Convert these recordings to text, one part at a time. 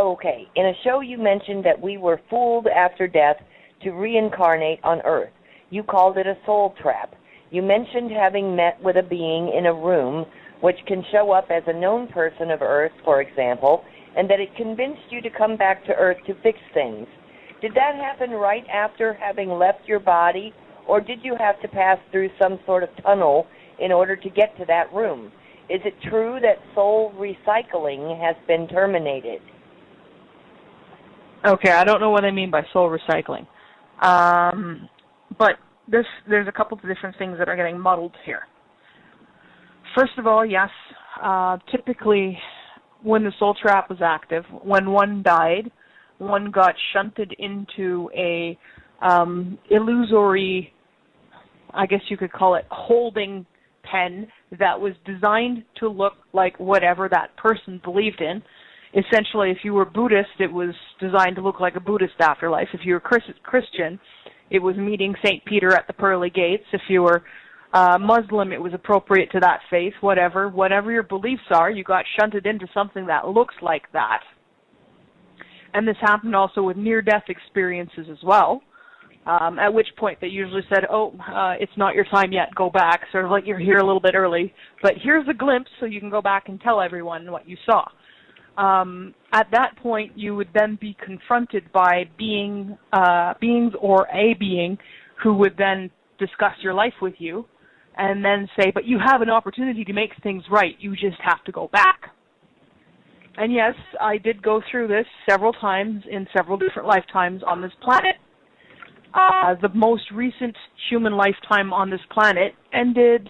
Okay. In a show you mentioned that we were fooled after death to reincarnate on Earth. You called it a soul trap. You mentioned having met with a being in a room which can show up as a known person of Earth, for example, and that it convinced you to come back to Earth to fix things. Did that happen right after having left your body, or did you have to pass through some sort of tunnel in order to get to that room? Is it true that soul recycling has been terminated? Okay, I don't know what I mean by soul recycling. But there's a couple of different things that are getting muddled here. First of all, yes, typically when the soul trap was active, when one died, one got shunted into a illusory, I guess you could call it, holding pen that was designed to look like whatever that person believed in. Essentially, if you were Buddhist, it was designed to look like a Buddhist afterlife. If you were Christian, it was meeting St. Peter at the pearly gates. If you were Muslim, it was appropriate to that faith. Whatever your beliefs are, you got shunted into something that looks like that. And this happened also with near-death experiences as well, at which point they usually said, it's not your time yet, go back, sort of like you're here a little bit early, but here's a glimpse so you can go back and tell everyone what you saw. At that point, you would then be confronted by beings or a being who would then discuss your life with you and then say, but you have an opportunity to make things right, you just have to go back. And yes, I did go through this several times in several different lifetimes on this planet. The most recent human lifetime on this planet ended,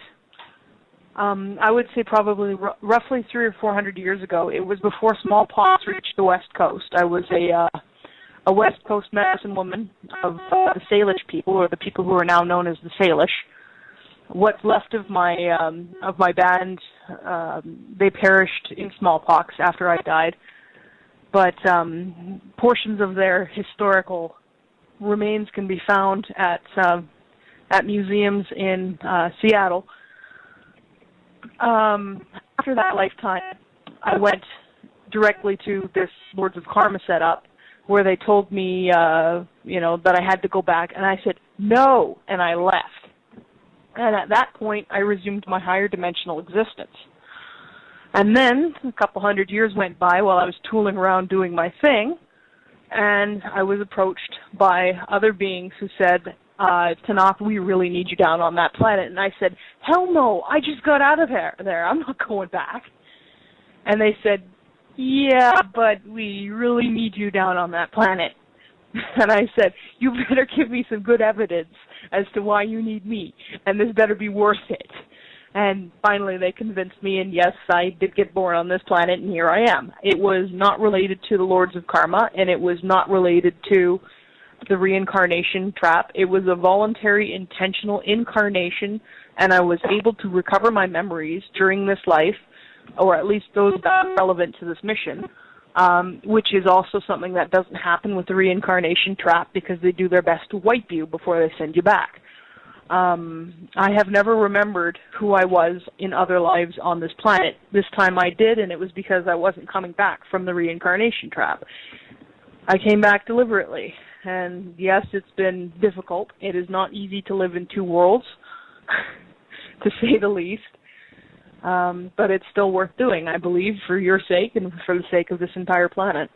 I would say probably roughly 300 or 400 years ago. It was before smallpox reached the West Coast. I was a West Coast medicine woman of the Salish people, or the people who are now known as the Salish. What's left of my band, they perished in smallpox after I died. But portions of their historical remains can be found at museums in Seattle. After that lifetime, I went directly to this Lords of Karma setup, where they told me, that I had to go back, and I said no, and I left. And at that point, I resumed my higher dimensional existence. And then a couple hundred years went by while I was tooling around doing my thing, and I was approached by other beings who said, Tanakh, we really need you down on that planet. And I said, hell no, I just got out of there. I'm not going back. And they said, yeah, but we really need you down on that planet. And I said, you better give me some good evidence as to why you need me, and this better be worth it. And finally they convinced me, and yes, I did get born on this planet, and here I am. It was not related to the Lords of Karma, and it was not related to the reincarnation trap. It was a voluntary, intentional incarnation, and I was able to recover my memories during this life, or at least those that are relevant to this mission, which is also something that doesn't happen with the reincarnation trap because they do their best to wipe you before they send you back. I have never remembered who I was in other lives on this planet. This time I did, and it was because I wasn't coming back from the reincarnation trap. I came back deliberately, and yes, it's been difficult. It is not easy to live in two worlds, to say the least. But it's still worth doing, I believe, for your sake and for the sake of this entire planet.